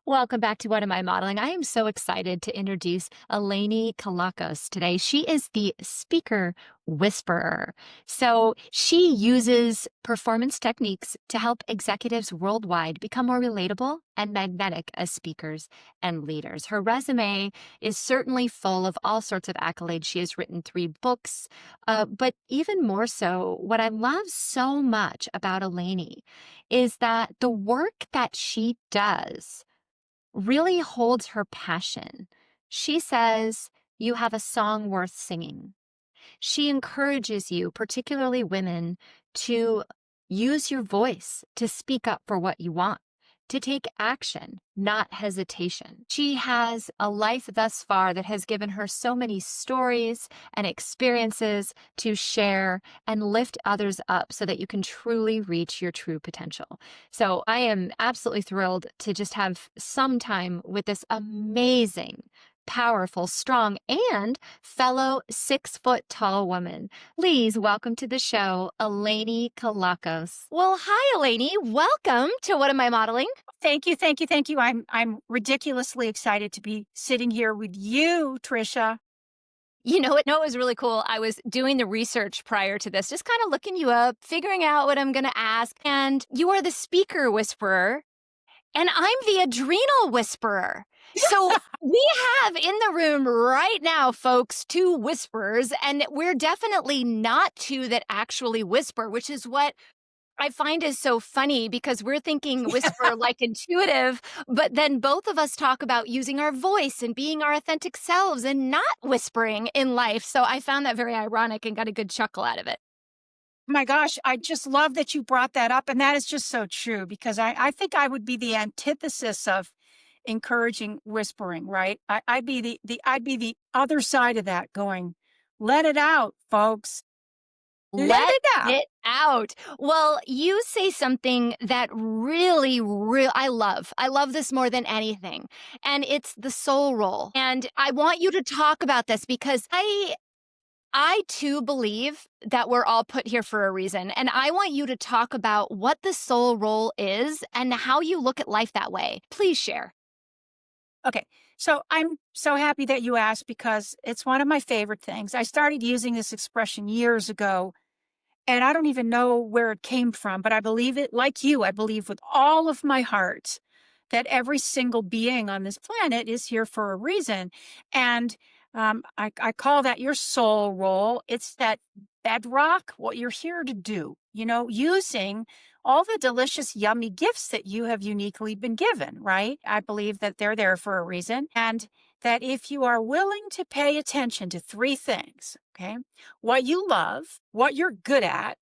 Welcome back to What Am I Modeling? I am so excited to introduce Eleni Kelakos today. She is the speaker whisperer. So she uses performance techniques to help executives worldwide become more relatable and magnetic as speakers and leaders. Her resume is certainly full of all sorts of accolades. She has written 3 books, but even more so, what I love so much about Eleni is that the work that she does really holds her passion. She says, "You have a song worth singing." She encourages you, particularly women, to use your voice to speak up for what you want, to take action, not hesitation. She has a life thus far that has given her so many stories and experiences to share and lift others up so that you can truly reach your true potential. So I am absolutely thrilled to just have some time with this amazing, powerful, strong, and fellow 6 foot tall woman. Please welcome to the show, Eleni Kelakos. Well, hi, Eleni. Welcome to What Am I Modeling? Thank you, thank you, thank you. I'm ridiculously excited to be sitting here with you, Tricia. You know what? No, it was really cool. I was doing the research prior to this, just kind of looking you up, figuring out what I'm going to ask. And you are the speaker whisperer, and I'm the adrenal whisperer. So we have in the room right now, folks, 2 whisperers, and we're definitely not 2 that actually whisper, which is what I find is so funny because we're thinking whisper like intuitive, but then both of us talk about using our voice and being our authentic selves and not whispering in life. So I found that very ironic and got a good chuckle out of it. My gosh, I just love that you brought that up. And that is just so true because I think I would be the antithesis of encouraging whispering, right? I'd be I'd be the other side of that going, let it out, folks. Let Let it out. it out. Well, you say something that really, I love. I love this more than anything. And it's the soul role. And I want you to talk about this because I too believe that we're all put here for a reason. And I want you to talk about what the soul role is and how you look at life that way. Please share. Okay. So I'm so happy that you asked because it's one of my favorite things. I started using this expression years ago. And I don't even know where it came from, but I believe it like you. I believe with all of my heart that every single being on this planet is here for a reason. And I call that your soul role. It's that bedrock, what you're here to do, using all the delicious, yummy gifts that you have uniquely been given, right? I believe that they're there for a reason. And that if you are willing to pay attention to 3 things, okay, what you love, what you're good at,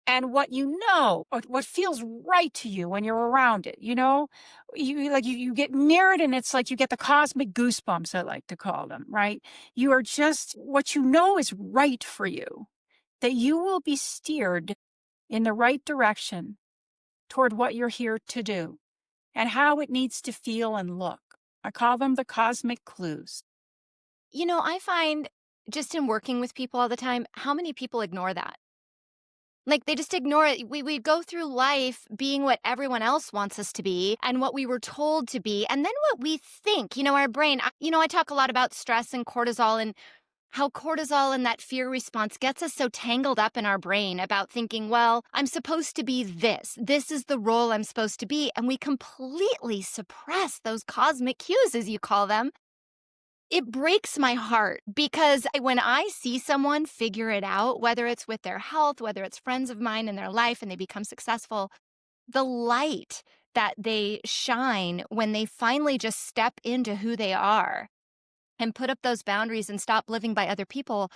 and what or what feels right to you when you're around it, you get near it and it's like you get the cosmic goosebumps, I like to call them, right? You are just what you know is right for you, that you will be steered in the right direction toward what you're here to do and how it needs to feel and look. I call them the cosmic clues. I find just in working with people all the time, how many people ignore that? Like they just ignore it. We go through life being what everyone else wants us to be and what we were told to be, and then what we think, our brain. I talk a lot about stress and cortisol and how cortisol and that fear response gets us so tangled up in our brain about thinking, well, I'm supposed to be this. This is the role I'm supposed to be. And we completely suppress those cosmic cues, as you call them. It breaks my heart because when I see someone figure it out, whether it's with their health, whether it's friends of mine in their life and they become successful, the light that they shine when they finally just step into who they are and put up those boundaries and stop living by other people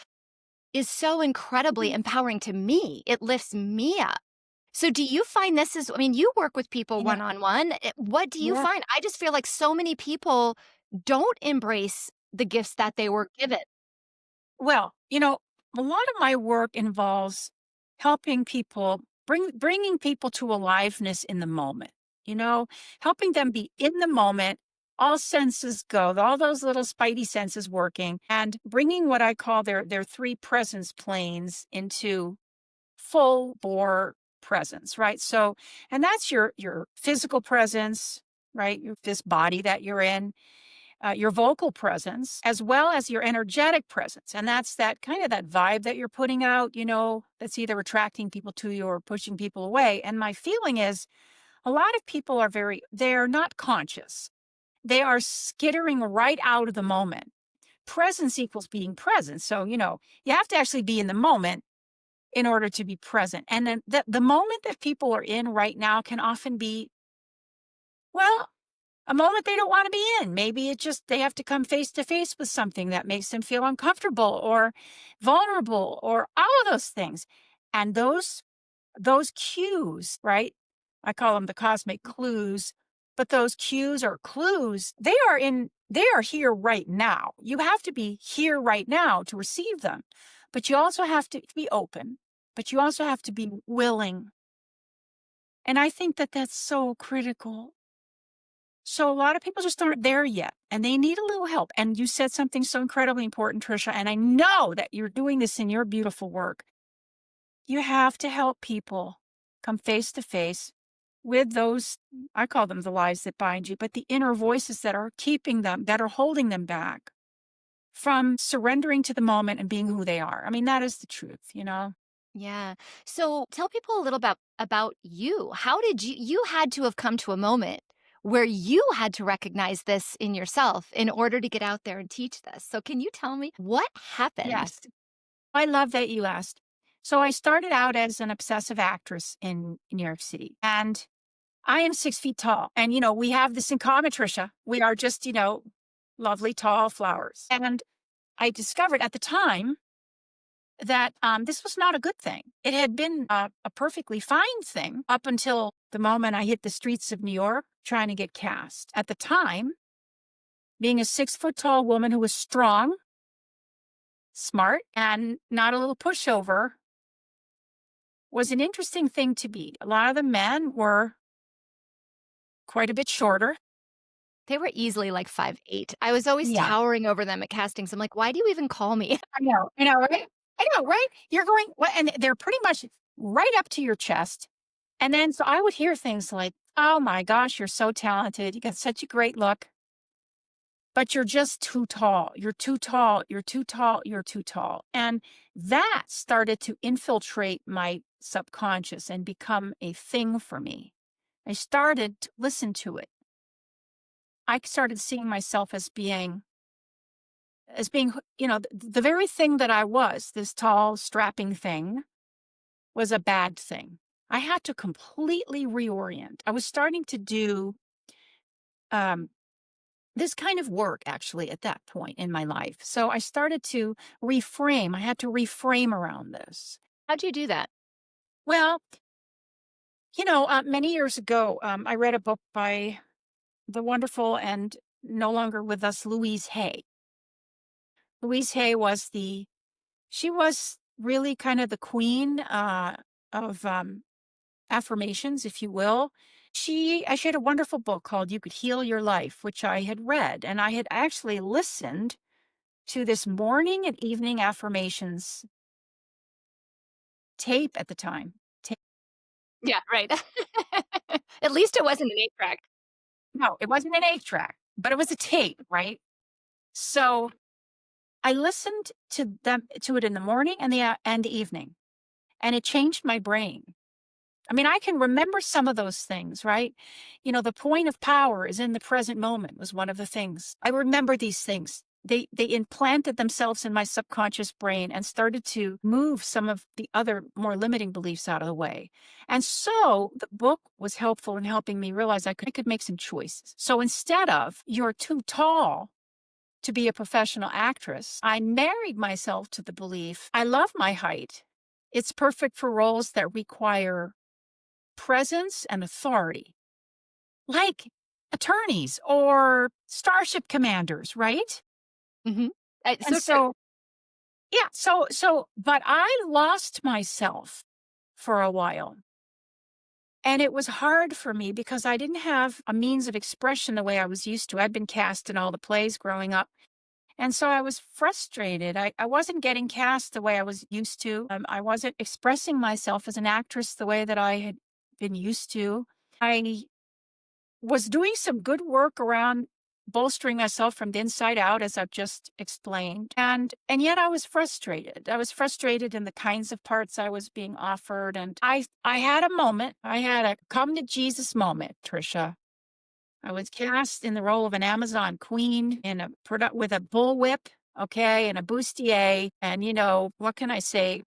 is so incredibly empowering to me. It lifts me up. So do you find you work with people Yeah. one-on-one. What do you Yeah. find? I just feel like so many people don't embrace the gifts that they were given. Well, a lot of my work involves helping people bringing people to aliveness in the moment, helping them be in the moment, all senses go, all those little spidey senses working and bringing what I call their 3 presence planes into full bore presence, right? So, and that's your physical presence, right? This body that you're in, your vocal presence, as well as your energetic presence. And that's that kind of that vibe that you're putting out, that's either attracting people to you or pushing people away. And my feeling is a lot of people they're not conscious. They are skittering right out of the moment. Presence equals being present. So, you have to actually be in the moment in order to be present. And then the moment that people are in right now can often be, well, a moment they don't want to be in. Maybe it just they have to come face to face with something that makes them feel uncomfortable or vulnerable or all of those things. And those cues, right? I call them the cosmic clues, but those cues or clues, they are here right now. You have to be here right now to receive them. But you also have to be open, but you also have to be willing. And I think that that's so critical. So a lot of people just aren't there yet and they need a little help. And you said something so incredibly important, Tricia, and I know that you're doing this in your beautiful work. You have to help people come face to face with those, I call them the lies that bind you, but the inner voices that are keeping them, that are holding them back from surrendering to the moment and being who they are. I mean, that is the truth. Yeah. So tell people a little about you. How did you had to have come to a moment where you had to recognize this in yourself in order to get out there and teach this. So can you tell me what happened? Yes. I love that you asked. So I started out as an obsessive actress in New York City, and I am 6 feet tall. And, we have this in common, Tricia. We are just, lovely, tall flowers. And I discovered at the time that this was not a good thing. It had been a perfectly fine thing up until the moment I hit the streets of New York trying to get cast. At the time, being a 6 foot tall woman who was strong, smart, and not a little pushover was an interesting thing to be. A lot of the men were quite a bit shorter. They were easily like 5'8". I was always Yeah, towering over them at castings. I'm like, why do you even call me? I know, right? I know, right? You're going, well, and they're pretty much right up to your chest. And then, so I would hear things like, oh my gosh, you're so talented. You got such a great look, but you're just too tall. You're too tall. You're too tall. You're too tall. And that started to infiltrate my subconscious and become a thing for me. I started to listen to it. I started seeing myself as being, the very thing that I was, this tall, strapping thing, was a bad thing. I had to completely reorient. I was starting to do um, this kind of work actually at that point in my life. So I started to reframe. I had to reframe around this. How'd you do that? Well, many years ago, I read a book by the wonderful and no longer with us Louise Hay. Louise Hay she was really kind of the queen of affirmations, if you will. She had a wonderful book called You Could Heal Your Life, which I had read, and I had actually listened to this morning and evening affirmations tape at the time. Yeah, right. At least it wasn't an 8-track. No, it wasn't an 8 track, but it was a tape, right? So I listened to it in the morning and the evening, and it changed my brain. I mean, I can remember some of those things, right? The point of power is in the present moment was one of the things. I remember these things. They implanted themselves in my subconscious brain and started to move some of the other more limiting beliefs out of the way. And so the book was helpful in helping me realize I could make some choices. So instead of you're too tall to be a professional actress, I married myself to the belief I love my height. It's perfect for roles that require presence and authority, like attorneys or starship commanders, right? Mhm. And So true. so, yeah, but I lost myself for a while. And it was hard for me because I didn't have a means of expression the way I was used to. I'd been cast in all the plays growing up. And so I was frustrated. I wasn't getting cast the way I was used to. I wasn't expressing myself as an actress the way that I had been used to. I was doing some good work around bolstering myself from the inside out, as I've just explained. And yet I was frustrated. I was frustrated in the kinds of parts I was being offered. And I had a moment. I had a come to Jesus moment, Tricia. I was cast in the role of an Amazon queen in a product with a bullwhip, okay, and a bustier. And what can I say?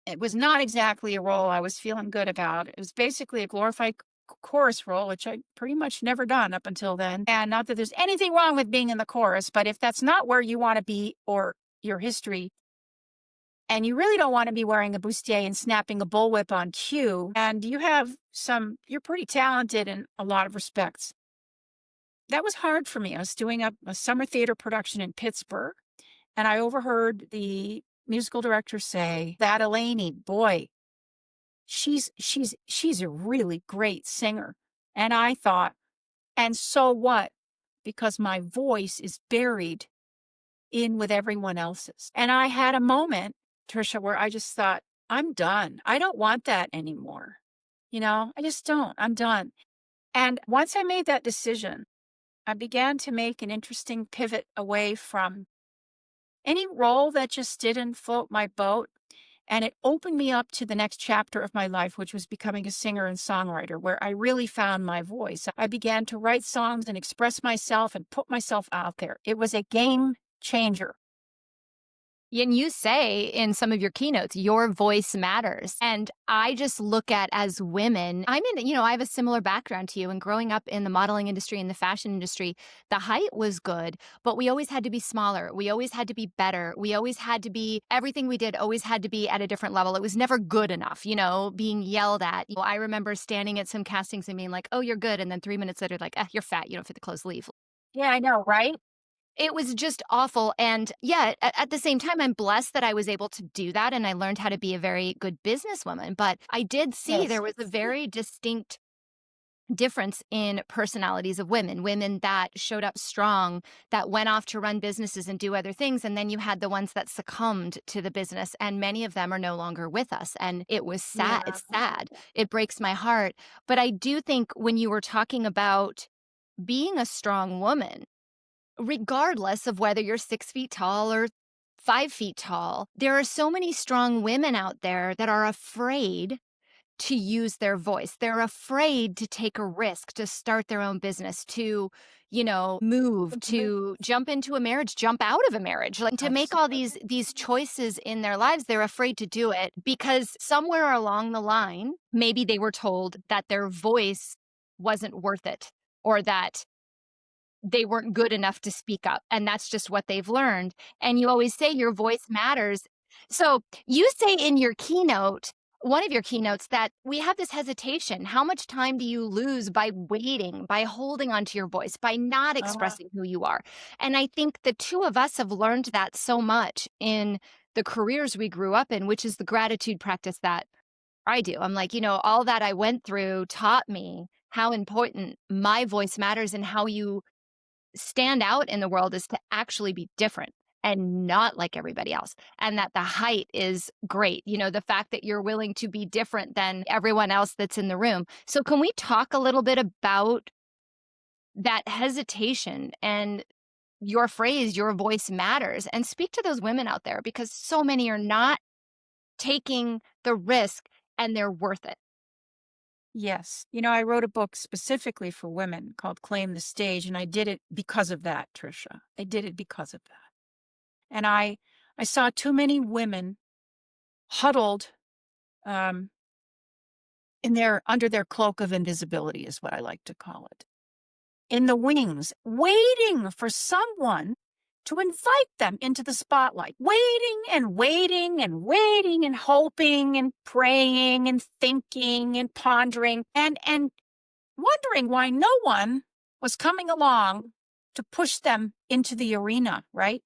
It was not exactly a role I was feeling good about. It was basically a glorified chorus role, which I pretty much never done up until then. And not that there's anything wrong with being in the chorus, but if that's not where you want to be or your history, and you really don't want to be wearing a bustier and snapping a bullwhip on cue, and you're pretty talented in a lot of respects. That was hard for me. I was doing a summer theater production in Pittsburgh, and I overheard the musical director say that Eleni, boy, she's a really great singer. And I thought, and so what? Because my voice is buried in with everyone else's. And I had a moment, Tricia, where I just thought, I'm done. I don't want that anymore. I just don't. I'm done. And once I made that decision, I began to make an interesting pivot away from any role that just didn't float my boat. And it opened me up to the next chapter of my life, which was becoming a singer and songwriter, where I really found my voice. I began to write songs and express myself and put myself out there. It was a game changer. And you say in some of your keynotes, your voice matters. And I just look at as women, I have a similar background to you. And growing up in the modeling industry and the fashion industry, the height was good, but we always had to be smaller. We always had to be better. We always had to be, everything we did always had to be at a different level. It was never good enough, being yelled at. I remember standing at some castings and being like, oh, you're good. And then 3 minutes later, like, you're fat. You don't fit the clothes, leave. Yeah, I know, right? It was just awful. And yeah, at the same time, I'm blessed that I was able to do that. And I learned how to be a very good businesswoman. But I did see Yes. there was a very distinct difference in personalities of women that showed up strong, that went off to run businesses and do other things. And then you had the ones that succumbed to the business. And many of them are no longer with us. And it was sad. Yeah. It's sad. It breaks my heart. But I do think when you were talking about being a strong woman, regardless of whether you're 6 feet tall or 5 feet tall, there are so many strong women out there that are afraid to use their voice. They're afraid to take a risk, to start their own business, to, move, to jump into a marriage, jump out of a marriage, like to make all these choices in their lives. They're afraid to do it because somewhere along the line, maybe they were told that their voice wasn't worth it, or that they weren't good enough to speak up. And that's just what they've learned. And you always say your voice matters. So you say in your keynote, one of your keynotes, that we have this hesitation. How much time do you lose by waiting, by holding onto your voice, by not expressing who you are? And I think the two of us have learned that so much in the careers we grew up in, which is the gratitude practice that I do. I'm like, all that I went through taught me how important my voice matters, and how you stand out in the world is to actually be different and not like everybody else. And that the height is great. The fact that you're willing to be different than everyone else that's in the room. So can we talk a little bit about that hesitation and your phrase, your voice matters, and speak to those women out there, because so many are not taking the risk and they're worth it. Yes. I wrote a book specifically for women called Claim the Stage, and I did it because of that, Tricia. I did it because of that. And I saw too many women huddled under their cloak of invisibility, is what I like to call it, in the wings, waiting for someone to invite them into the spotlight, waiting and waiting and waiting and hoping and praying and thinking and pondering and wondering why no one was coming along to push them into the arena, right?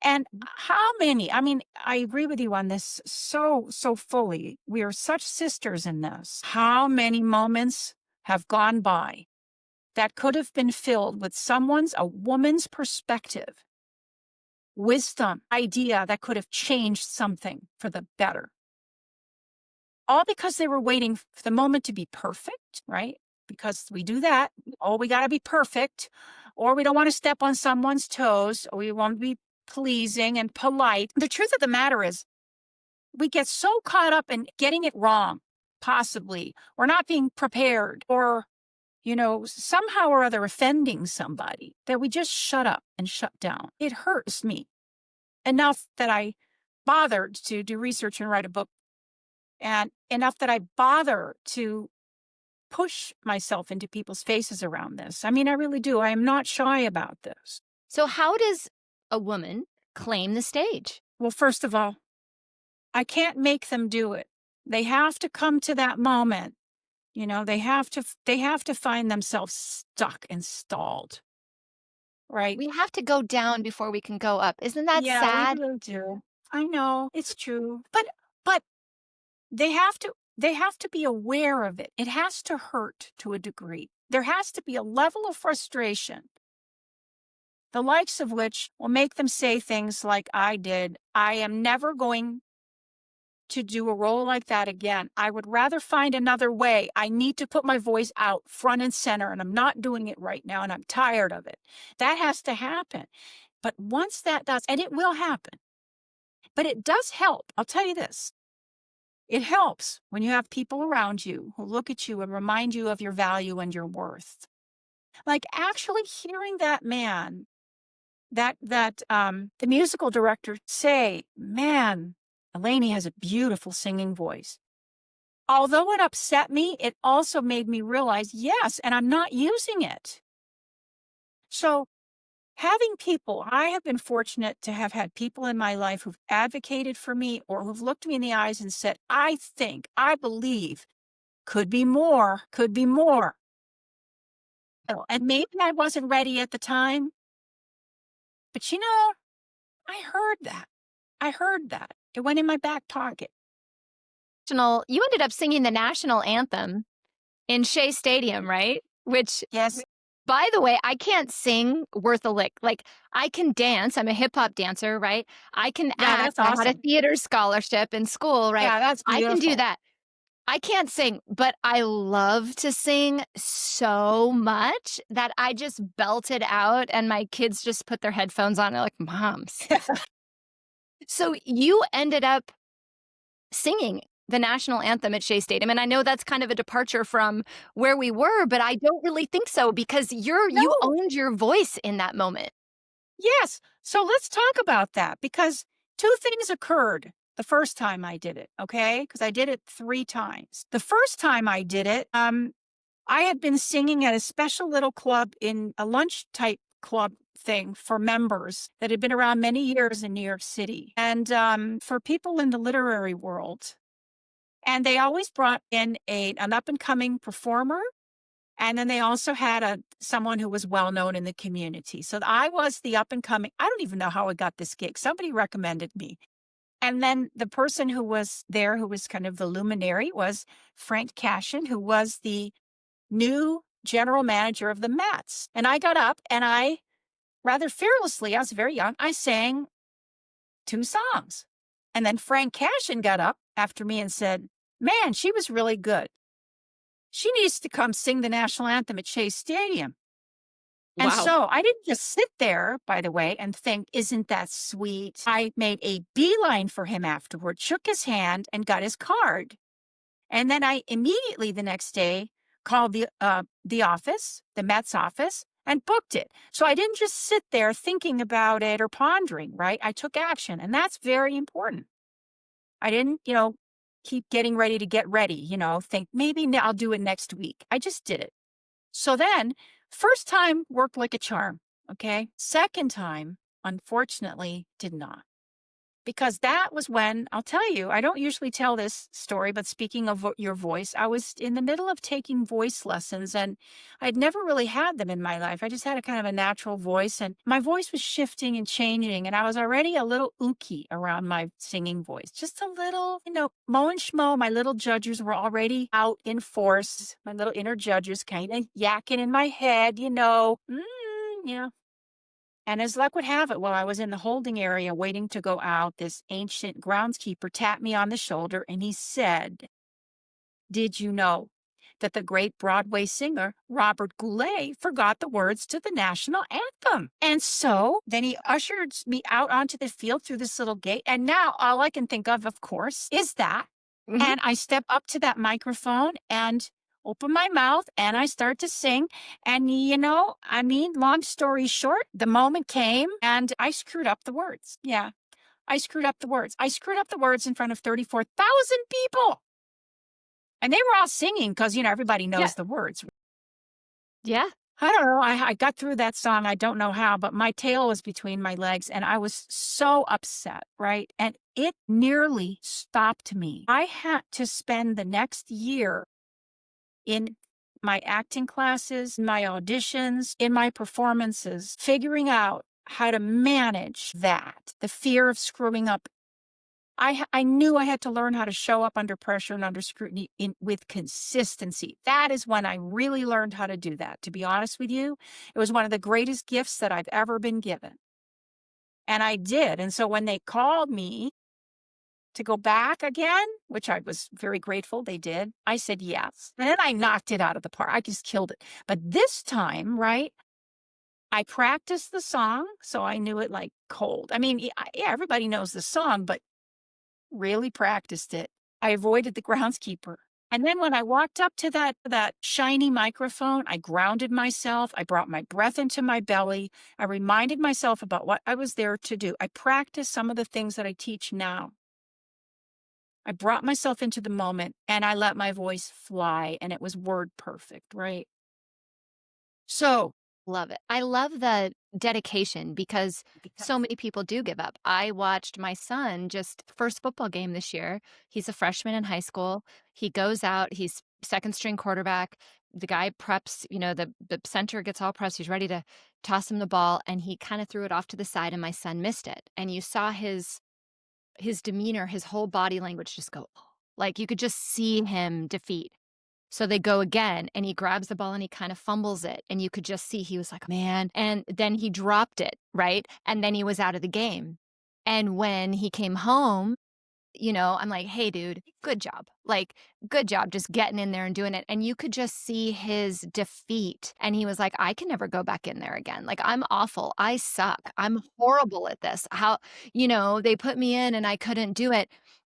And how many, I agree with you on this so fully. We are such sisters in this. How many moments have gone by that could have been filled with a woman's perspective, wisdom, idea that could have changed something for the better? All because they were waiting for the moment to be perfect, right? because we do that. Oh, we got to be perfect, or we don't want to step on someone's toes, or we want to be pleasing and polite. The truth of the matter is, we get so caught up in getting it wrong, possibly, or not being prepared, or, somehow or other offending somebody, that we just shut up and shut down. It hurts me enough that I bothered to do research and write a book, and enough that I bother to push myself into people's faces around this. I mean, I really do. I am not shy about this. So, how does a woman claim the stage? Well, first of all, I can't make them do it. They have to come to that moment. They have to find themselves stuck and stalled. Right? We have to go down before we can go up. Isn't that Yeah, sad? we really do. I know, it's true. But they have to be aware of it. It has to hurt to a degree. There has to be a level of frustration, the likes of which will make them say things like I did. I am never going to do a role like that again. I would rather find another way. I need to put my voice out front and center, and I'm not doing it right now, and I'm tired of it. That has to happen. But once that does, and it will happen, but it does help. I'll tell you this. It helps when you have people around you who look at you and remind you of your value and your worth. Like actually hearing that man, the musical director say, man, Eleni has a beautiful singing voice. Although it upset me, it also made me realize, yes, and I'm not using it. So having people, I have been fortunate to have had people in my life who've advocated for me or who've looked me in the eyes and said, I think, I believe, could be more, could be more. And maybe I wasn't ready at the time, but I heard that. I heard that. It went in my back pocket. You ended up singing the national anthem in Shea Stadium, right? Which, Yes. by the way, I can't sing worth a lick. Like, I can dance. I'm a hip hop dancer, right? I can Yeah, act. that's I had a awesome. theater scholarship in school, right? Yeah, that's I can do beautiful. that. I can't sing, but I love to sing so much that I just belted out, and my kids just put their headphones on. They're like, Moms. So you ended up singing the national anthem at Shea Stadium. And I know that's kind of a departure from where we were, but I don't really think so because you No. owned your voice in that moment. Yes. So let's talk about that because two things occurred the first time I did it, okay? Because I did it 3 times. The first time I did it, I had been singing at a special little club in a lunch type club thing for members that had been around many years in New York City and for people in the literary world. And they always brought in an up and coming performer. And then they also had someone who was well known in the community. So I was the up and coming. I don't even know how I got this gig. Somebody recommended me. And then the person who was there, who was kind of the luminary, was Frank Cashin, who was the new general manager of the Mets. And I got up and I, rather fearlessly, I was very young, I sang 2 songs. And then Frank Cashin got up after me and said, man, she was really good. She needs to come sing the national anthem at Shea Stadium. And Wow. so I didn't just sit there, by the way, and think, isn't that sweet? I made a beeline for him afterward, shook his hand, and got his card. And then I immediately the next day called the office, the Mets office, and booked it. So I didn't just sit there thinking about it or pondering, right? I took action, and that's very important. I didn't, keep getting ready to get ready, think maybe I'll do it next week. I just did it. So then, first time worked like a charm, okay? Second time, unfortunately, did not. Because that was when, I'll tell you, I don't usually tell this story, but speaking of your voice, I was in the middle of taking voice lessons and I'd never really had them in my life. I just had a kind of a natural voice and my voice was shifting and changing and I was already a little ooky around my singing voice. Just a little, mo and schmo, my little judges were already out in force. My little inner judges kind of yakking in my head, And as luck would have it, while I was in the holding area waiting to go out, this ancient groundskeeper tapped me on the shoulder and he said, did you know that the great Broadway singer Robert Goulet forgot the words to the national anthem. And so then he ushered me out onto the field through this little gate. And now all I can think of course, is that. Mhm. And I step up to that microphone and open my mouth and I start to sing. And, long story short, the moment came and I screwed up the words. Yeah, I screwed up the words. I screwed up the words in front of 34,000 people. And they were all singing because, everybody Yeah. knows the words. Yeah. I don't know. I got through that song. I don't know how, but my tail was between my legs and I was so upset, right? And it nearly stopped me. I had to spend the next year in my acting classes, my auditions, in my performances, figuring out how to manage that, the fear of screwing up. I knew I had to learn how to show up under pressure and under scrutiny with consistency. That is when I really learned how to do that. To be honest with you, it was one of the greatest gifts that I've ever been given. And I did. And so when they called me to go back again, which I was very grateful they did, I said yes. And then I knocked it out of the park. I just killed it. But this time, right, I practiced the song, so I knew it like cold. I mean, yeah, everybody knows the song, but really practiced it. I avoided the groundskeeper. And then when I walked up to that shiny microphone, I grounded myself. I brought my breath into my belly. I reminded myself about what I was there to do. I practiced some of the things that I teach now. I brought myself into the moment and I let my voice fly and it was word perfect, right? So, Love it. I love the dedication because so because many people do give up. I watched my son just first football game this year. He's a freshman in high school. He goes out, he's second string quarterback. The guy preps, the center gets all prepped. He's ready to toss him the ball and he kind of threw it off to the side and my son missed it. And you saw his demeanor, his whole body language just go, like you could just see him defeat. So they go again and he grabs the ball and he kind of fumbles it. And you could just see he was like, man. And then he dropped it, right? And then he was out of the game. And when he came home, I'm like, hey, dude, good job. Like, good job just getting in there and doing it. And you could just see his defeat. And he was like, I can never go back in there again. Like, I'm awful. I suck. I'm horrible at this. They put me in and I couldn't do it.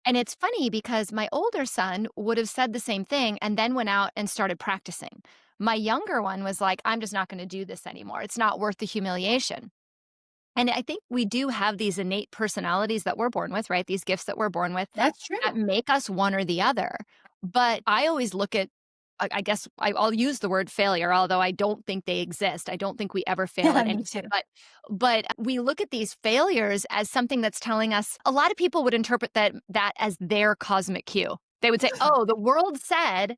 And it's funny because my older son would have said the same thing and then went out and started practicing. My younger one was like, I'm just not going to do this anymore. It's not worth the humiliation. And I think we do have these innate personalities that we're born with, right? These gifts that we're born with that's true. that make us one or the other. But I always look at, I guess I'll use the word failure, although I don't think they exist. I don't think we ever fail Yeah, at me anything. too. But we look at these failures as something that's telling us, a lot of people would interpret that as their cosmic cue. They would say, oh, the world said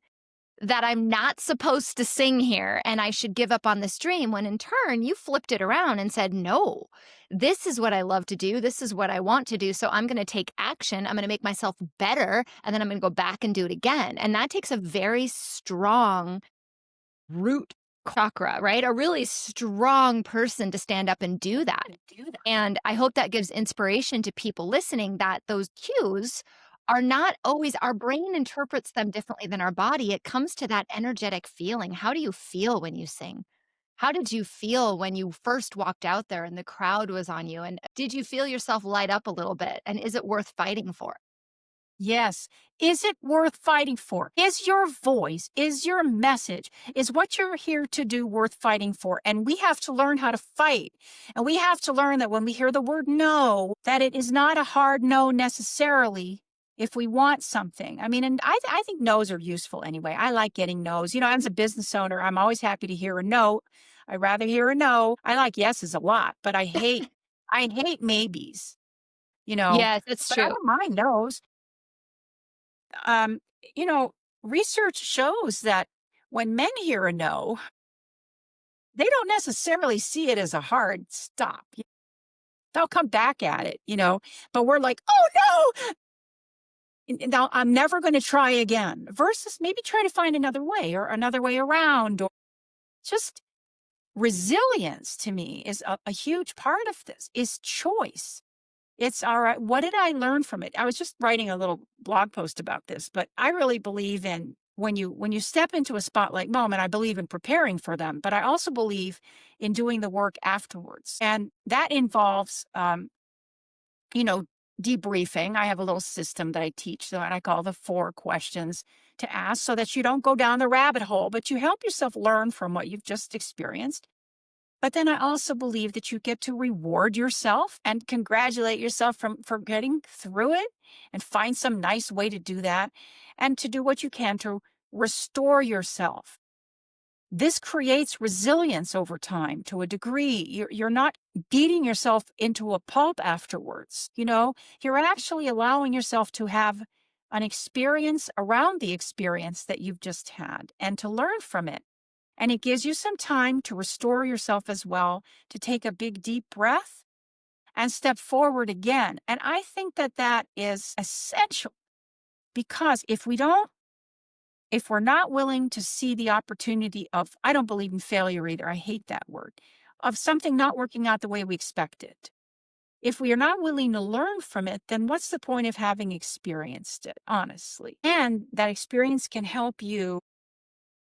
that I'm not supposed to sing here and I should give up on this dream, when in turn you flipped it around and said, no, this is what I love to do. This is what I want to do. So I'm going to take action. I'm going to make myself better. And then I'm going to go back and do it again. And that takes a very strong root chakra, right? A really strong person to stand up and do that. And I hope that gives inspiration to people listening that those cues are not always, our brain interprets them differently than our body. It comes to that energetic feeling. How do you feel when you sing? How did you feel when you first walked out there and the crowd was on you? And did you feel yourself light up a little bit? And is it worth fighting for? Yes. Is it worth fighting for? Is your voice, is your message, is what you're here to do worth fighting for? And we have to learn how to fight. And we have to learn that when we hear the word no, that it is not a hard no necessarily if we want something. I mean, and I think no's are useful anyway. I like getting no's. As a business owner, I'm always happy to hear a no. I'd rather hear a no. I like yeses a lot, but I hate maybes, Yes, it's but I true. don't mind no's. um, you know, research shows that when men hear a no, they don't necessarily see it as a hard stop. They'll come back at it, but we're like, oh no, and now I'm never going to try again, versus maybe try to find another way or another way around, or just resilience to me is a huge part of this is choice. It's all right. What did I learn from it? I was just writing a little blog post about this, but I really believe in when you step into a spotlight moment, I believe in preparing for them, but I also believe in doing the work afterwards. And that involves you know, debriefing. I have a little system that I teach that I call the 4 questions to ask so that you don't go down the rabbit hole, but you help yourself learn from what you've just experienced. But then I also believe that you get to reward yourself and congratulate yourself for getting through it and find some nice way to do that and to do what you can to restore yourself. This creates resilience over time to a degree. You're not beating yourself into a pulp afterwards. You're actually allowing yourself to have an experience around the experience that you've just had and to learn from it. And it gives you some time to restore yourself as well, to take a big, deep breath and step forward again. And I think that that is essential because if we're not willing to see the opportunity of, I don't believe in failure either, I hate that word, of something not working out the way we expect it. If we are not willing to learn from it, then what's the point of having experienced it, honestly? And that experience can help you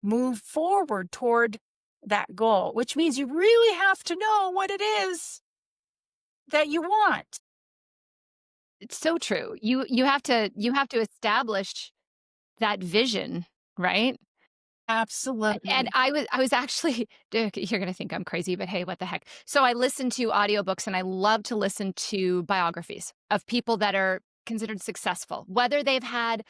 move forward toward that goal, which means you really have to know what it is that you want. It's so true. You have to establish that vision, right? And Absolutely. I was actually you're gonna think I'm crazy, but hey, what the heck? So I listen to audiobooks and I love to listen to biographies of people that are considered successful, whether they've had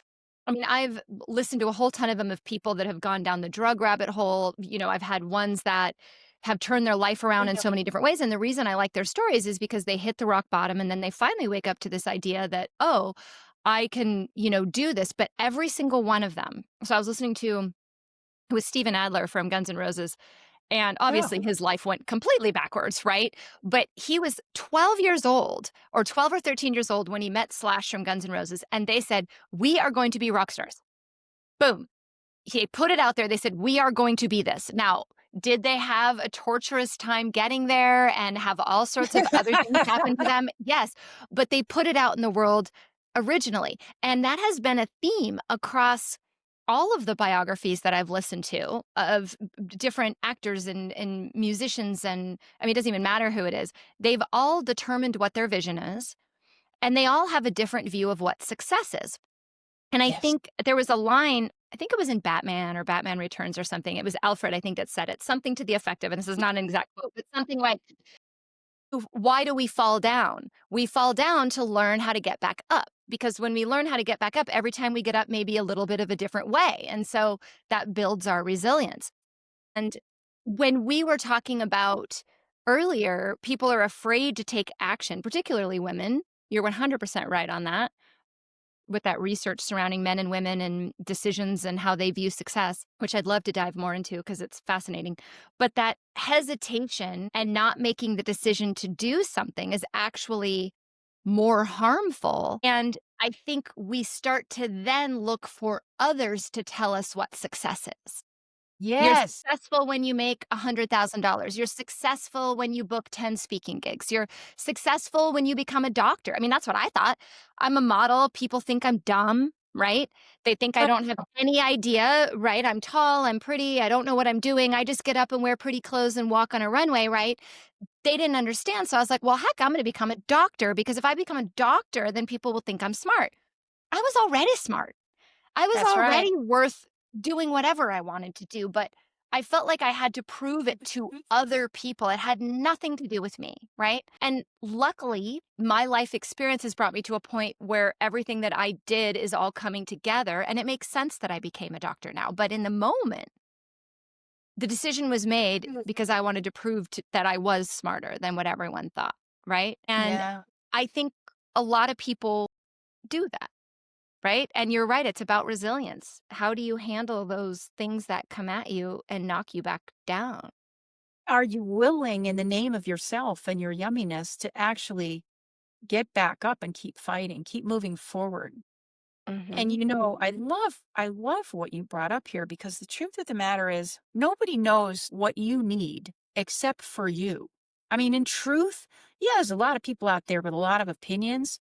I mean, I've listened to a whole ton of them of people that have gone down the drug rabbit hole. I've had ones that have turned their life around in so many different ways. And the reason I like their stories is because they hit the rock bottom and then they finally wake up to this idea that, oh, I can, do this. But every single one of them. So I was listening to it was Steven Adler from Guns N' Roses. And Oh, obviously his life went completely backwards, right? But he was 12 years old or 12 or 13 years old when he met Slash from Guns N' Roses. And they said, we are going to be rock stars. Boom. He put it out there. They said, we are going to be this. Now, did they have a torturous time getting there and have all sorts of other things happen to them? Yes. But they put it out in the world originally. And that has been a theme across all of the biographies that I've listened to of different actors and musicians. And I mean, it doesn't even matter who it is. They've all determined what their vision is, and they all have a different view of what success is. And I yes. think there was a line, I think it was in Batman or Batman Returns or something. It was Alfred, I think, that said it, something to the effect of, and this is not an exact quote, but something like, why do we fall down? We fall down to learn how to get back up. Because when we learn how to get back up, every time we get up, maybe a little bit of a different way. And so that builds our resilience. And when we were talking about earlier, people are afraid to take action, particularly women. You're 100% right on that with that research surrounding men and women and decisions and how they view success, which I'd love to dive more into because it's fascinating. But that hesitation and not making the decision to do something is actually more harmful. And I think we start to then look for others to tell us what success is. You're Yes. successful when you make $100,000. You're successful when you book 10 speaking gigs. You're successful when you become a doctor. I mean, that's what I thought. I'm a model. People think I'm dumb, right? They think I don't have any idea, right? I'm tall, I'm pretty, I don't know what I'm doing. I just get up and wear pretty clothes and walk on a runway, right? They didn't understand. So I was like, well, heck, I'm going to become a doctor because if I become a doctor, then people will think I'm smart. I was already smart. I was That's right. already worth doing whatever I wanted to do, but I felt like I had to prove it to other people. It had nothing to do with me, right? And luckily, my life experience has brought me to a point where everything that I did is all coming together, and it makes sense that I became a doctor now. But in the moment, the decision was made because I wanted to prove that I was smarter than what everyone thought, right? And Yeah. I think a lot of people do that. Right? And you're right, it's about resilience. How do you handle those things that come at you and knock you back down? Are you willing in the name of yourself and your yumminess to actually get back up and keep fighting, keep moving forward? And Mhm. I love what you brought up here because the truth of the matter is nobody knows what you need except for you. I mean, in truth, yeah, there's a lot of people out there with a lot of opinions,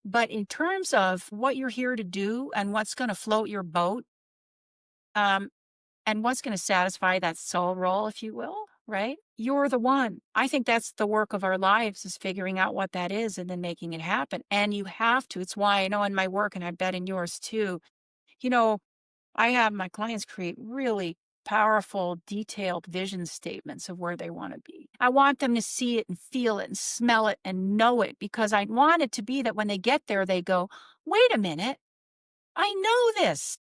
but in terms of what you're here to do and what's going to float your boat, Um, and what's going to satisfy that soul role, if you will, right? You're the one. I think that's the work of our lives is figuring out what that is and then making it happen. And you have to. It's why I know in my work, and I bet in yours too, you know, I have my clients create really powerful, detailed vision statements of where they want to be. I want them to see it and feel it and smell it and know it because I want it to be that when they get there, they go, wait a minute, I know this.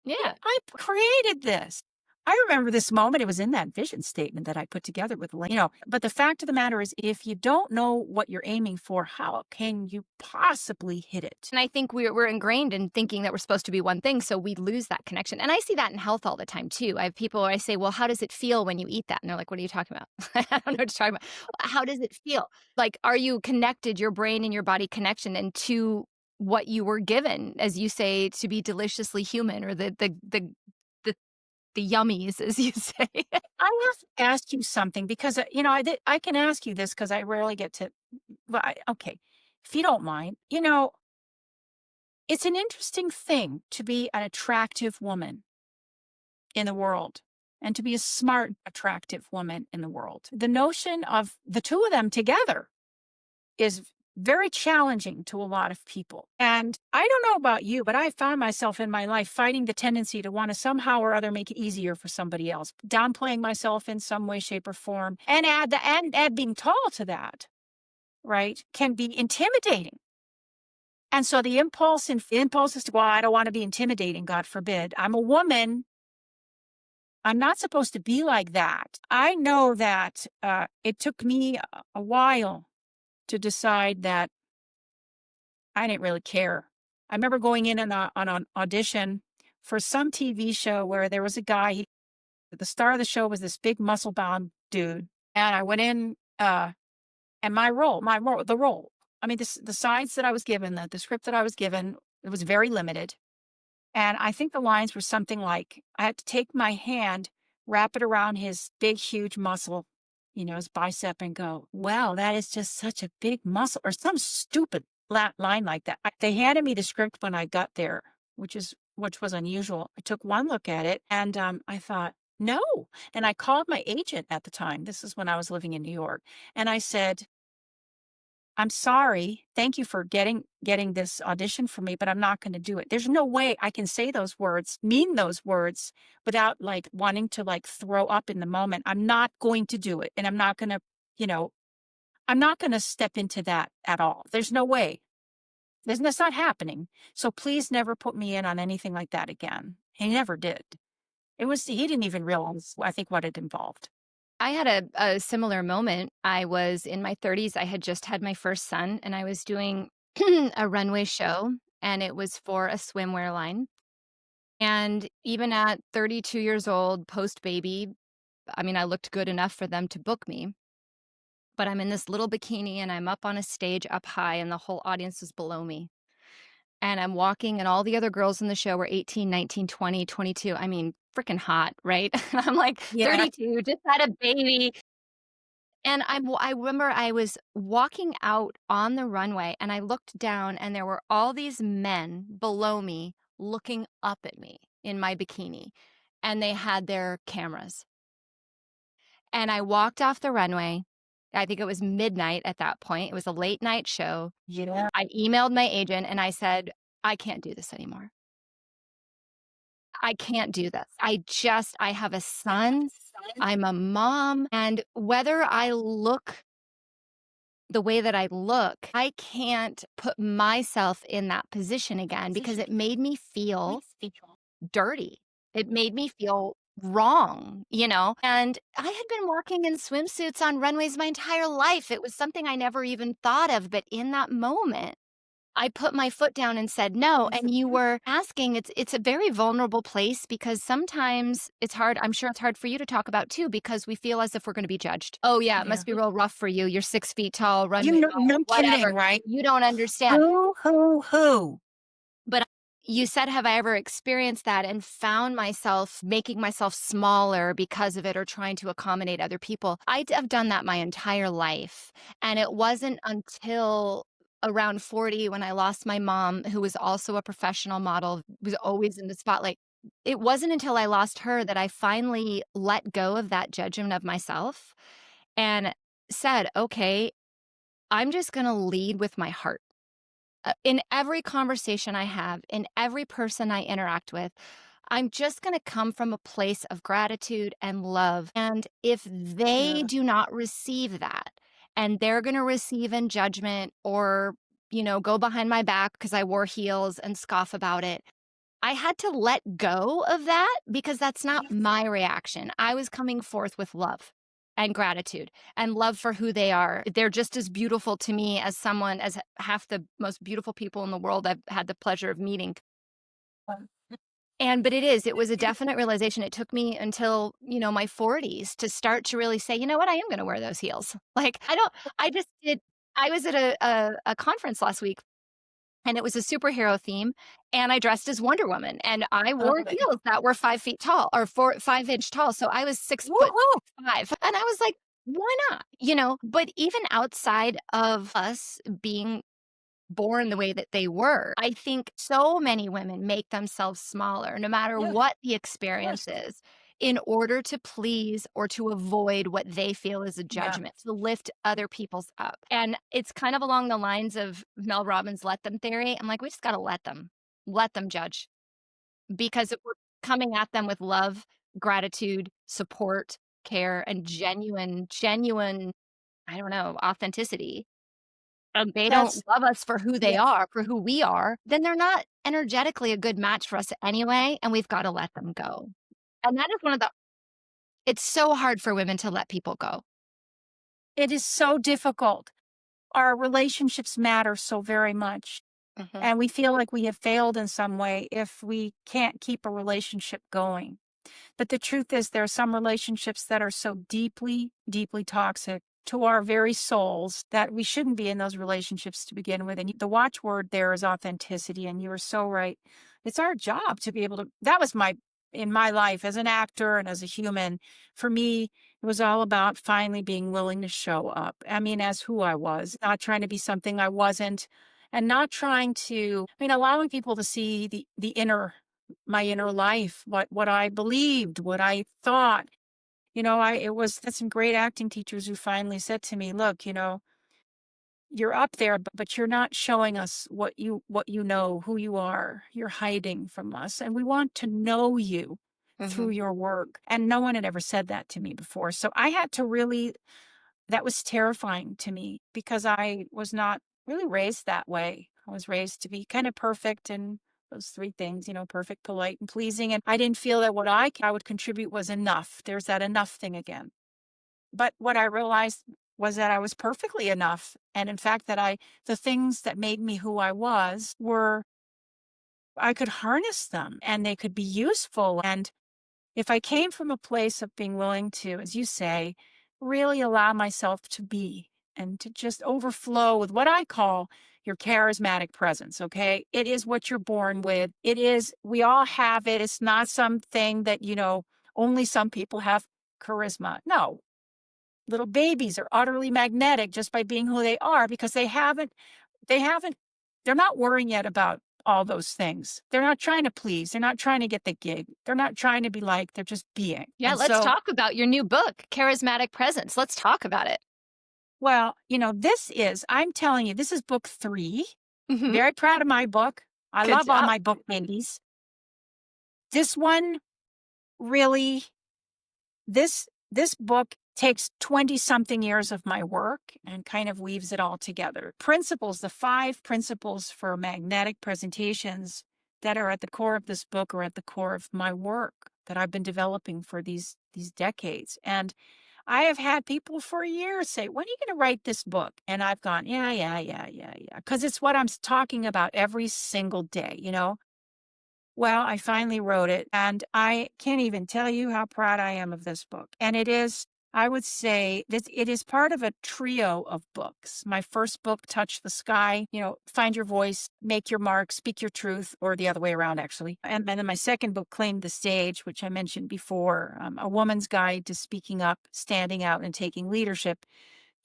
Yeah. I created this. I remember this moment. It was in that vision statement that I put together with Elaine. But the fact of the matter is, if you don't know what you're aiming for, how can you possibly hit it? And I think we're ingrained in thinking that we're supposed to be one thing, so we lose that connection. And I see that in health all the time too. I have people where I say, "Well, how does it feel when you eat that?" And they're like, "What are you talking about?" I don't know what you're talking about. How does it feel? Like, are you connected, your brain and your body connection, and to what you were given, as you say, to be deliciously human, or the the yummies, as you say. I have to ask you something because I can ask you this because I rarely get to. Well, okay, if you don't mind, it's an interesting thing to be an attractive woman in the world and to be a smart, attractive woman in the world. The notion of the two of them together is very challenging to a lot of people. And I don't know about you, but I found myself in my life fighting the tendency to want to somehow or other make it easier for somebody else, downplaying myself in some way, shape, or form, and add being tall to that, right, can be intimidating. And so the impulse is to go, well, I don't want to be intimidating, God forbid. I'm a woman. I'm not supposed to be like that. I know that it took me a while to decide that I didn't really care. I remember going in on an audition for some TV show where there was a guy, the star of the show was this big muscle bound dude. And I went in and the role, I mean, the sides that I was given, the script that I was given, it was very limited. And I think the lines were something like, I had to take my hand, wrap it around his big, huge muscle, his bicep, and go, wow, that is just such a big muscle, or some stupid line like that. They handed me the script when I got there, which was unusual. I took one look at it and I thought, no. And I called my agent at the time. This is when I was living in New York. And I said, I'm sorry. Thank you for getting this audition for me, but I'm not going to do it. There's no way I can say those words, mean those words without like wanting to like throw up in the moment. I'm not going to do it. And I'm not going to, I'm not going to step into that at all. There's no way. That's not happening. So please never put me in on anything like that again. He never did. He didn't even realize, I think, what it involved. I had a similar moment. I was in my 30s. I had just had my first son, and I was doing a runway show, and it was for a swimwear line. And even at 32 years old, post baby, I mean, I looked good enough for them to book me. But I'm in this little bikini and I'm up on a stage up high, and the whole audience is below me. And I'm walking, and all the other girls in the show were 18, 19, 20, 22. I mean, freaking hot, right? I'm like Yeah. 32, just had a baby. And I remember I was walking out on the runway, and I looked down, and there were all these men below me looking up at me in my bikini, and they had their cameras. And I walked off the runway. I think it was midnight at that point. It was a late night show. Yeah. I emailed my agent and I said, I can't do this anymore. I can't do this. I have a son. I'm a mom. And whether I look the way that I look, I can't put myself in that position again because it made me feel dirty. It made me feel wrong, And I had been walking in swimsuits on runways my entire life. It was something I never even thought of. But in that moment, I put my foot down and said no. And you were asking, it's a very vulnerable place because sometimes it's hard. I'm sure it's hard for you to talk about too, because we feel as if we're going to be judged. Oh yeah, it must be real rough for you. You're 6 feet tall, runway No model, kidding, whatever. right? You don't understand. Who? But you said, have I ever experienced that and found myself making myself smaller because of it or trying to accommodate other people? I have done that my entire life. And it wasn't until around 40 when I lost my mom, who was also a professional model, was always in the spotlight. it wasn't until I lost her that I finally let go of that judgment of myself and said, "Okay, I'm just gonna lead with my heart." In every conversation I have, in every person I interact with, I'm just going to come from a place of gratitude and love. And if they Yeah. do not receive that and they're going to receive in judgment or, go behind my back because I wore heels and scoff about it, I had to let go of that because that's not my reaction. I was coming forth with love and gratitude and love for who they are. They're just as beautiful to me as as half the most beautiful people in the world I've had the pleasure of meeting. Um, But it was a definite realization. It took me until, my 40s to start to really say, you know what, I am going to wear those heels. Like, I just did, I was at a conference last week and it was a superhero theme, and I dressed as Wonder Woman, and I oh, wore heels that were 5 feet tall or 5-inch tall, so I was 6 foot woohoo! 5, and I was like, "Why not?" But even outside of us being born the way that they were, I think so many women make themselves smaller, no matter Yeah, what the of course. experience is, in order to please or to avoid what they feel is a Yeah. judgment, to lift other people's up. And it's kind of along the lines of Mel Robbins' let them theory. I'm like, we just got to let them judge because if we're coming at them with love, gratitude, support, care, and genuine, I don't know, authenticity, and they don't That's love us for who they yes. are, for who we are, then they're not energetically a good match for us anyway, and we've gotta let them go. And that is one of the it's so hard for women to let people go. It is so difficult. Our relationships matter so very much, Mhm, and we feel like we have failed in some way if we can't keep a relationship going. But the truth is, there are some relationships that are so deeply, deeply toxic to our very souls that we shouldn't be in those relationships to begin with. And the watchword there is authenticity. And you are so right. It's our job to be able to, that was in my life as an actor and as a human, for me, it was all about finally being willing to show up. I mean, as who I was, not trying to be something I wasn't, and not trying to, allowing people to see the inner my inner life, what I believed, what I thought. I it was That's some great acting teachers who finally said to me, "Look, you're up there, but you're not showing us what you know, who you are. You're hiding from us, and we want to know you through mhm. your work." And no one had ever said that to me before. So I had to really that was terrifying to me because I was not really raised that way. I was raised to be kind of perfect and those three things, perfect, polite, and pleasing. And I didn't feel that what I would contribute was enough. There's that enough thing again. But what I realized was that I was perfectly enough. And in fact, the things that made me who I was were, I could harness them and they could be useful. And if I came from a place of being willing to, as you say, really allow myself to be and to just overflow with what I call your charismatic presence, okay? It is what you're born with. We all have it. It's not something that, only some people have charisma. No, little babies are utterly magnetic just by being who they are because they haven't they're not worrying yet about all those things. They're not trying to please. They're not trying to get the gig. They're not trying to be like, they're just being. Yeah, And let's so, talk about your new book, Charismatic Presence. Let's talk about it. well, I'm telling you, this is book 3. Mhm. Very proud of my book. I Good love all job. my book babies. This one really this book takes 20 something years of my work and kind of weaves it all together. The 5 principles for magnetic presentations that are at the core of this book are at the core of my work that I've been developing for these decades. And I have had people for years say, "When are you going to write this book?" And I've gone, "Yeah, yeah, yeah, yeah, yeah," because it's what I'm talking about every single day. Well, I finally wrote it, and I can't even tell you how proud I am of this book. And I would say that it is part of a trio of books. My first book, Touch the Sky, find your voice, make your mark, speak your truth, or the other way around, actually. And then my second book, Claim the Stage, which I mentioned before, A Woman's Guide to Speaking Up, Standing Out, and Taking Leadership.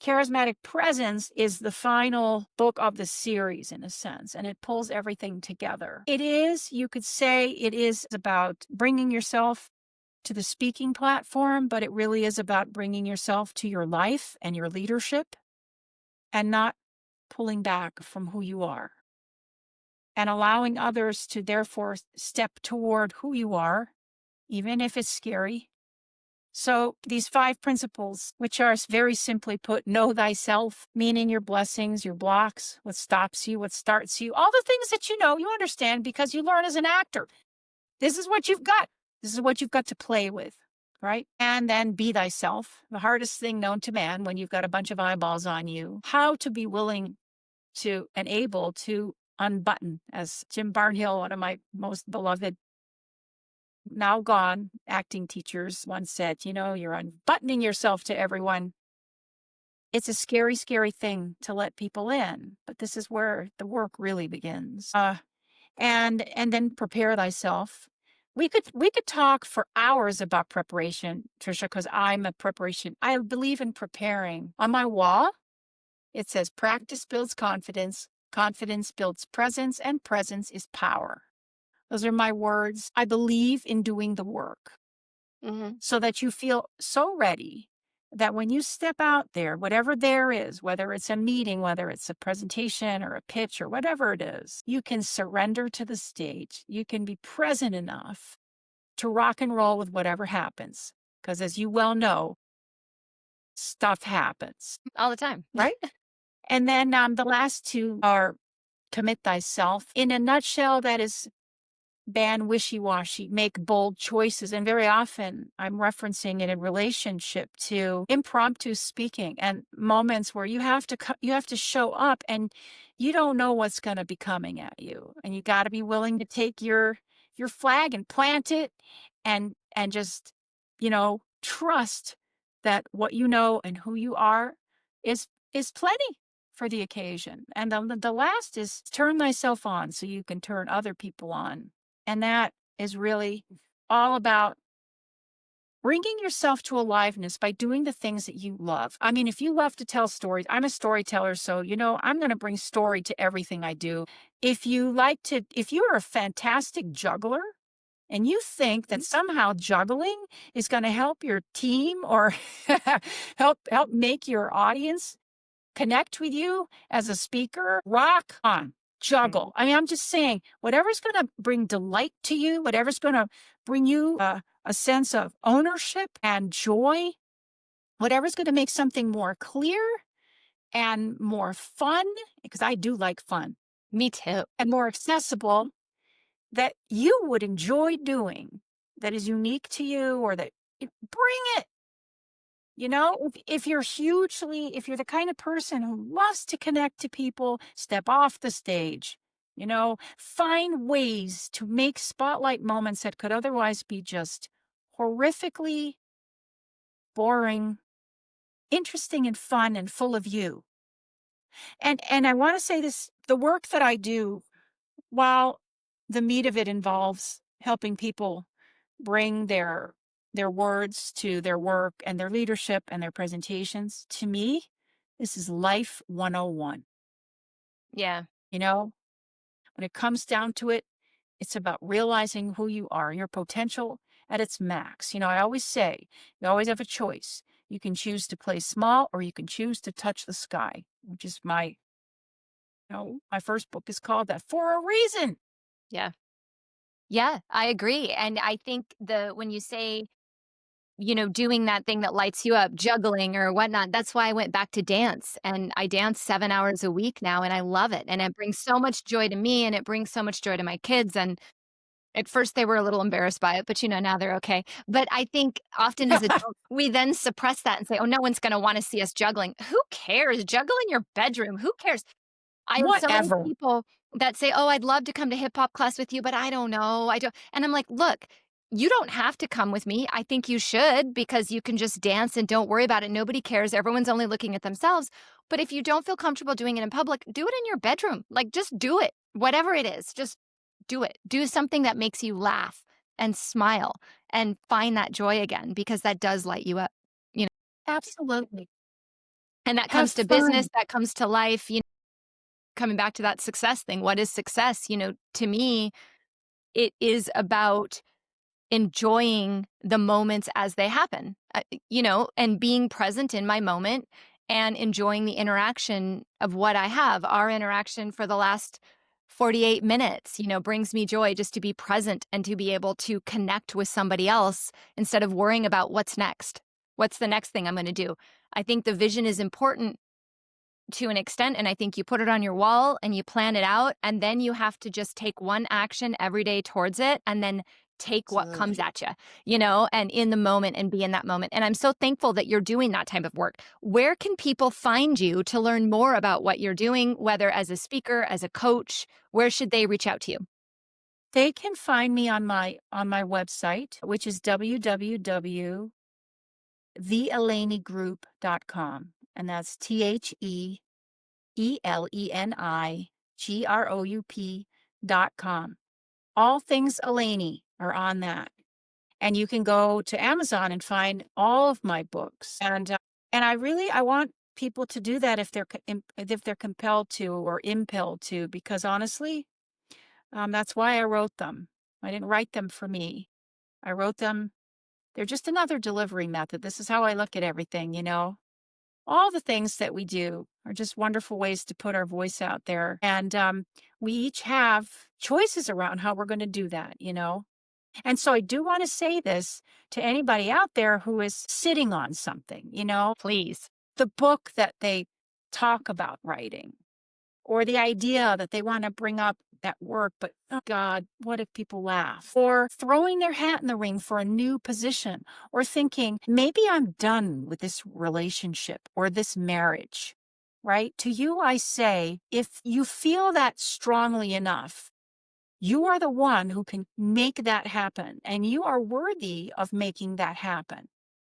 Charismatic Presence is the final book of the series in a sense, and it pulls everything together. It is, you could say, it is about bringing yourself to the speaking platform, but it really is about bringing yourself to your life and your leadership and not pulling back from who you are and allowing others to therefore step toward who you are, even if it's scary. So these 5 principles, which are very simply put, know thyself, meaning your blessings, your blocks, what stops you, what starts you, all the things that you know, you understand because you learn as an actor. This is what you've got. This is what you've got to play with, right? And then be thyself, the hardest thing known to man when you've got a bunch of eyeballs on you. How to be willing to and able to unbutton, as Jim Barnhill, one of my most beloved, now gone acting teachers, once said, you're unbuttoning yourself to everyone. It's a scary, scary thing to let people in, but this is where the work really begins. And then prepare thyself. We could talk for hours about preparation, Tricia, because I'm a preparation. I believe in preparing. On my wall, it says practice builds confidence, confidence builds presence, and presence is power. Those are my words. I believe in doing the work so that you feel so ready that when you step out there, whatever there is, whether it's a meeting, whether it's a presentation or a pitch or whatever it is, you can surrender to the stage. You can be present enough to rock and roll with whatever happens. Because as you well know, stuff happens. All the time. Right? And then the last 2 are commit thyself. In a nutshell, that is ban wishy-washy, make bold choices. And very often I'm referencing it in relationship to impromptu speaking and moments where you have to show up and you don't know what's going to be coming at you. And you got to be willing to take your flag and plant it and just, trust that what you know and who you are is plenty for the occasion. And the last is turn thyself on so you can turn other people on. And that is really all about bringing yourself to aliveness by doing the things that you love. I mean, if you love to tell stories, I'm a storyteller, so, I'm going to bring story to everything I do. If you're a fantastic juggler and you think that somehow juggling is going to help your team or help make your audience connect with you as a speaker, rock on. Juggle. I mean, I'm just saying, whatever's going to bring delight to you, whatever's going to bring you a sense of ownership and joy, whatever's going to make something more clear and more fun, because I do like fun. Me too. And more accessible that you would enjoy doing, that is unique to you, or that bring it. If you're the kind of person who loves to connect to people, step off the stage, find ways to make spotlight moments that could otherwise be just horrifically boring, interesting and fun and full of you. And I want to say this, the work that I do, while the meat of it involves helping people bring their words to their work and their leadership and their presentations, to me, this is life 101. Yeah. When it comes down to it, it's about realizing who you are, your potential at its max. I always say, you always have a choice. You can choose to play small or you can choose to touch the sky, which is my first book is called that for a reason. Yeah. Yeah, I agree. And I think when you say, doing that thing that lights you up, juggling or whatnot, that's why I went back to dance. And I dance 7 hours a week now, and I love it. And it brings so much joy to me, and it brings so much joy to my kids. And at first they were a little embarrassed by it, but now they're okay. But I think often as adults, we then suppress that and say, oh, no one's going to want to see us juggling. Who cares? Juggle in your bedroom. Who cares? I have so many people that say, oh, I'd love to come to hip hop class with you, but I don't know. I don't. And I'm like, look, you don't have to come with me. I think you should, because you can just dance and don't worry about it. Nobody cares. Everyone's only looking at themselves. But if you don't feel comfortable doing it in public, do it in your bedroom. Like, just do it. Whatever it is, just do it. Do something that makes you laugh and smile and find that joy again, because that does light you up. Absolutely. And that Have comes to business, fun. that comes to life, coming back to that success thing. What is success? To me, it is about enjoying the moments as they happen, and being present in my moment and enjoying the interaction of what I have. Our interaction for the last 48 minutes, brings me joy just to be present and to be able to connect with somebody else instead of worrying about what's next. What's the next thing I'm going to do? I think the vision is important to an extent. And I think you put it on your wall and you plan it out. And then you have to just take one action every day towards it and then take what comes Absolutely. at you, and in the moment and be in that moment. And I'm so thankful that you're doing that type of work. Where can people find you to learn more about what you're doing, whether as a speaker, as a coach? Where should they reach out to you? They can find me on my website, which is www.theelenigroup.com. And that's TheElenigroup.com. All things Eleni are on that. And you can go to Amazon and find all of my books. And I want people to do that if they're compelled to or impelled to, because honestly, that's why I wrote them. I didn't write them for me. I wrote them. They're just another delivery method. This is how I look at everything. All the things that we do are just wonderful ways to put our voice out there. And we each have choices around how we're going to do that. And so I do want to say this to anybody out there who is sitting on something, Please. the book that they talk about writing, or the idea that they want to bring up at work, but oh God, what if people laugh? Or throwing their hat in the ring for a new position, or thinking, maybe I'm done with this relationship or this marriage, right? To you, I say, if you feel that strongly enough, you are the one who can make that happen, and you are worthy of making that happen.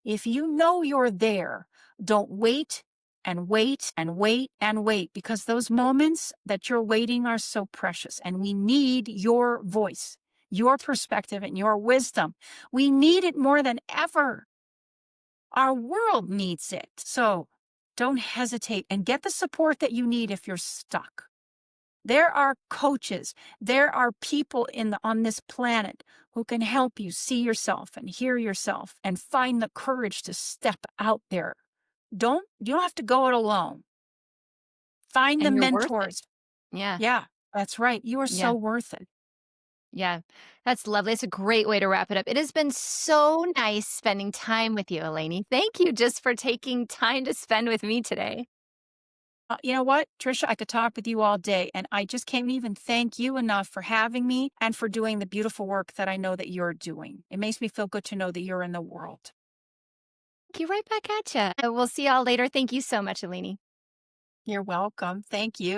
If you know you're there, don't wait and wait and wait and wait, because those moments that you're waiting are so precious, and we need your voice, your perspective, and your wisdom. We need it more than ever. Our world needs it. So don't hesitate and get the support that you need if you're stuck. There are coaches, there are people on this planet who can help you see yourself and hear yourself and find the courage to step out there. You don't have to go it alone. Find the And you're worth it. mentors. Yeah. Yeah, that's right. You are Yeah. so worth it. Yeah, that's lovely. It's a great way to wrap it up. It has been so nice spending time with you, Eleni. Thank you just for taking time to spend with me today. You know what, Tricia, I could talk with you all day, and I just can't even thank you enough for having me and for doing the beautiful work that I know that you're doing. It makes me feel good to know that you're in the world. Thank you right back at you. We'll see y'all later. Thank you so much, Eleni. You're welcome. Thank you.